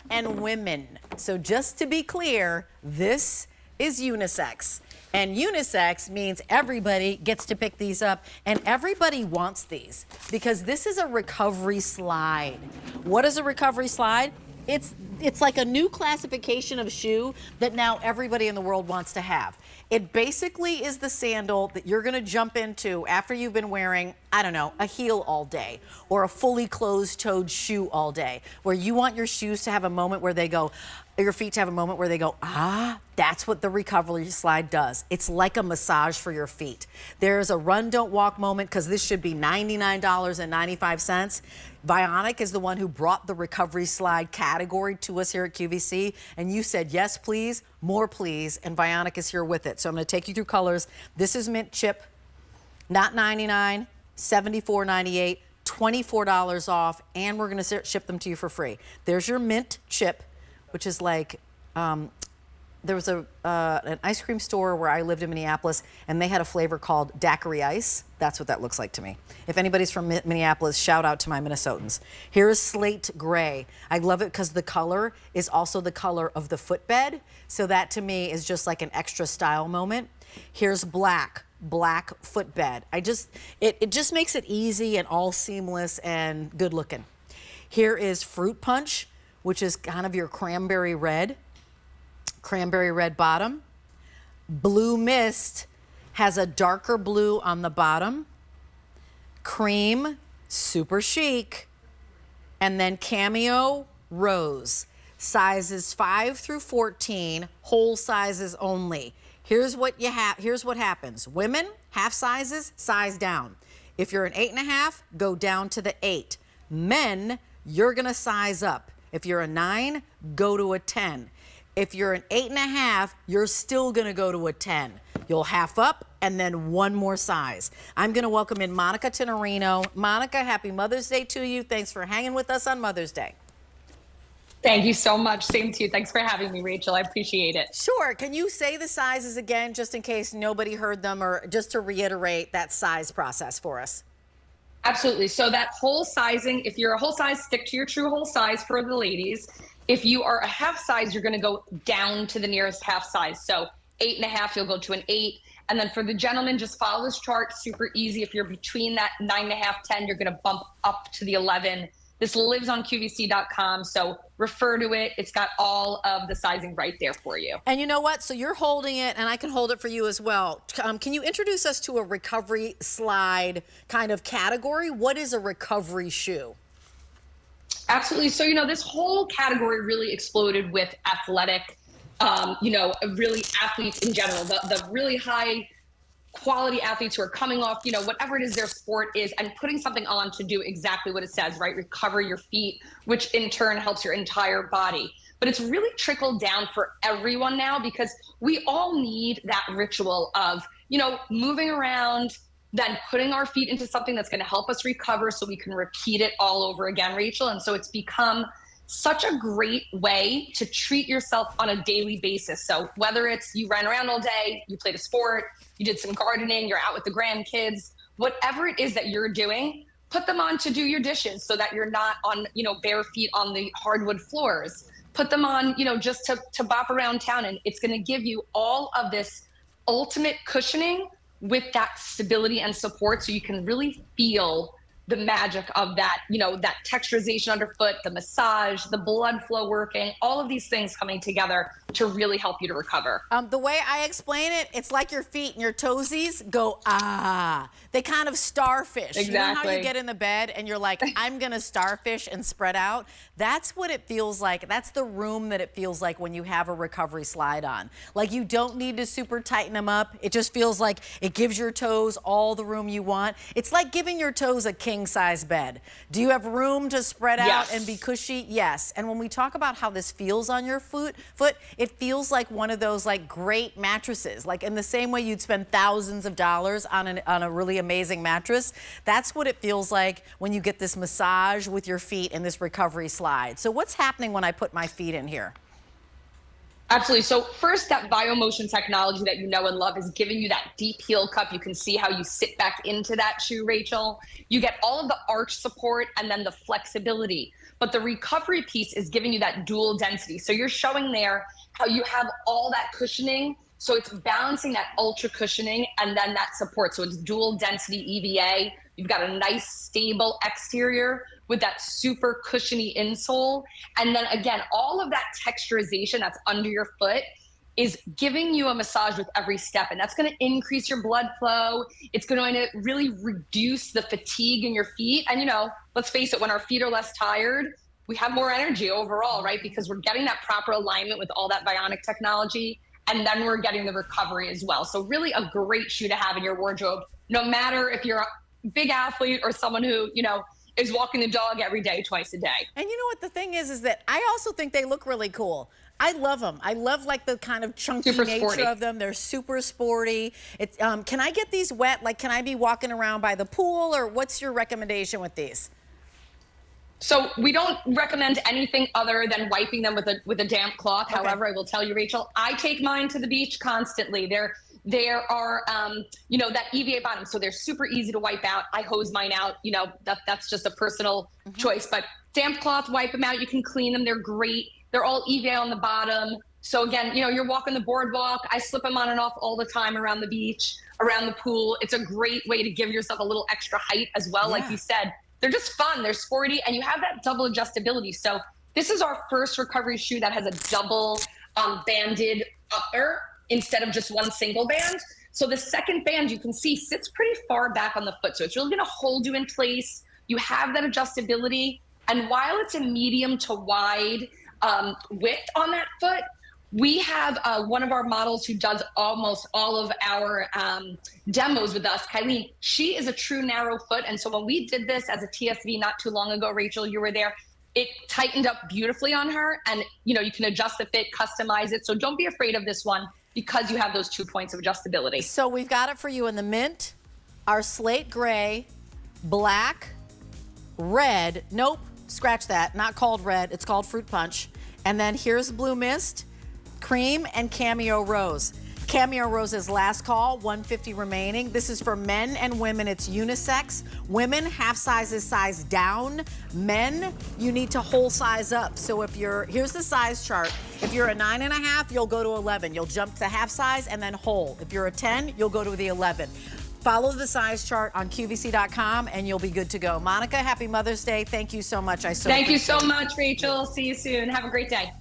and women. So just to be clear, this is unisex. And unisex means everybody gets to pick these up, and everybody wants these because this is a recovery slide. What is a recovery slide? It's like a new classification of shoe that now everybody in the world wants to have. It basically is the sandal that you're gonna jump into after you've been wearing, I don't know, a heel all day or a fully closed-toed shoe all day, where you want your shoes to have a moment where they go, your feet to have a moment where they go, ah, that's what the recovery slide does. It's like a massage for your feet. There's a run, don't walk moment, because this should be $99.95. Vionic is the one who brought the recovery slide category to us here at QVC, and you said, yes, please, more please, and Vionic is here with it. So I'm gonna take you through colors. This is mint chip, not $99, $74.98, $24 off, and we're gonna ship them to you for free. There's your mint chip, which is like, there was an ice cream store where I lived in Minneapolis, and they had a flavor called daiquiri ice. That's what that looks like to me. If anybody's from Minneapolis, shout out to my Minnesotans. Here is slate gray. I love it because the color is also the color of the footbed. So that to me is just like an extra style moment. Here's black footbed. It just makes it easy and all seamless and good looking. Here is fruit punch, which is kind of your cranberry red bottom. Blue mist has a darker blue on the bottom. Cream, super chic. And then cameo rose. Sizes 5 through 14, whole sizes only. Here's what happens. Women, half sizes, size down. If you're an 8.5, go down to the 8. Men, you're gonna size up. If you're a 9, go to a 10. If you're an 8.5, you're still gonna go to a 10. You'll half up and then one more size. I'm gonna welcome in Monica Tenorino. Monica, happy Mother's Day to you. Thanks for hanging with us on Mother's Day. Thank you so much. Same to you. Thanks for having me, Rachel. I appreciate it. Sure. Can you say the sizes again, just in case nobody heard them, or just to reiterate that size process for us? Absolutely. So that whole sizing, if you're a whole size, stick to your true whole size for the ladies. If you are a half size, you're going to go down to the nearest half size. So 8.5, you'll go to an 8. And then for the gentlemen, just follow this chart. Super easy. If you're between that 9.5, 10, you're going to bump up to the 11. This lives on QVC.com, so refer to it. It's got all of the sizing right there for you. And you know what? So you're holding it, and I can hold it for you as well. Can you introduce us to a recovery slide kind of category? What is a recovery shoe? Absolutely. So, this whole category really exploded with athletic, really athletes in general, the really high quality athletes who are coming off, whatever it is their sport is, and putting something on to do exactly what it says, right? Recover your feet, which in turn helps your entire body. But it's really trickled down for everyone now, because we all need that ritual of, moving around, then putting our feet into something that's going to help us recover so we can repeat it all over again, Rachel. And so it's become such a great way to treat yourself on a daily basis. So whether it's you ran around all day, you played a sport, you did some gardening, you're out with the grandkids, whatever it is that you're doing, put them on to do your dishes so that you're not on, bare feet on the hardwood floors. Put them on, just to bop around town, and it's going to give you all of this ultimate cushioning with that stability and support, so you can really feel the magic of that, that texturization underfoot, the massage, the blood flow working, all of these things coming together to really help you to recover. The way I explain it, it's like your feet and your toesies go, ah. They kind of starfish. Exactly. You know how you get in the bed and you're like, I'm gonna starfish and spread out? That's what it feels like. That's the room that it feels like when you have a recovery slide on. Like, you don't need to super tighten them up. It just feels like it gives your toes all the room you want. It's like giving your toes a king size bed. Do you have room to spread out and be cushy? Yes. And when we talk about how this feels on your foot, it feels like one of those like great mattresses. Like in the same way you'd spend thousands of dollars on a really amazing mattress, that's what it feels like when you get this massage with your feet in this recovery slide. So what's happening when I put my feet in here? Absolutely. So first, that Vio Motion technology that you know and love is giving you that deep heel cup. You can see how you sit back into that shoe, Rachel. You get all of the arch support and then the flexibility. but the recovery piece is giving you that dual density. So you're showing there how you have all that cushioning. So it's balancing that ultra cushioning and then that support. So it's dual density EVA. You've got a nice stable exterior with that super cushiony insole. And then again, all of that texturization that's under your foot is giving you a massage with every step. And that's going to increase your blood flow. It's going to really reduce the fatigue in your feet. And, you know, let's face it, when our feet are less tired, we have more energy overall, right? Because we're getting that proper alignment with all that Vionic technology. And then we're getting the recovery as well. So really a great shoe to have in your wardrobe, no matter if you're a big athlete or someone who, you know, is walking the dog every day, twice a day. And you know what the thing is that I also think they look really cool. I love them. I love like the kind of chunky nature of them. They're super sporty. It's, can I get these wet? Like, can I be walking around by the pool, or what's your recommendation with these? So we don't recommend anything other than wiping them with a damp cloth. Okay. However, I will tell you, Rachel, I take mine to the beach constantly. There are, you know, that EVA bottom, so they're super easy to wipe out. I hose mine out, you know, that's just a personal choice. But damp cloth, wipe them out. You can clean them. They're great. They're all EVA on the bottom. So again, you know, you're walking the boardwalk. I slip them on and off all the time around the beach, around the pool. It's a great way to give yourself a little extra height as well. Yeah. Like you said, they're just fun. They're sporty, and you have that double adjustability. So this is our first recovery shoe that has a double banded upper instead of just one single band. So the second band, you can see, sits pretty far back on the foot. So it's really going to hold you in place. You have that adjustability. And while it's a medium to wide width on that foot, we have one of our models who does almost all of our demos with us, Kylie. She is a true narrow foot. And so when we did this as a TSV not too long ago, Rachel, you were there, it tightened up beautifully on her. And, you know, you can adjust the fit, customize it. So don't be afraid of this one because you have those 2 points of adjustability. So we've got it for you in the mint, our slate gray, black, red, nope, scratch that, not called red, it's called fruit punch. And then here's blue mist, cream, and cameo rose. Cameo rose is last call, 150 remaining. This is for men and women, it's unisex. Women, half sizes size down. Men, you need to whole size up. So if you're, here's the size chart. If you're a 9.5, you'll go to 11. You'll jump to half size and then whole. If you're a 10, you'll go to the 11. Follow the size chart on QVC.com and you'll be good to go. Monica, happy Mother's Day. Thank you so much. Thank you so much, Rachel. See you soon. Have a great day.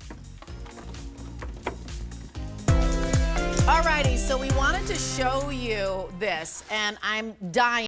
Alrighty, so we wanted to show you this, and I'm dying.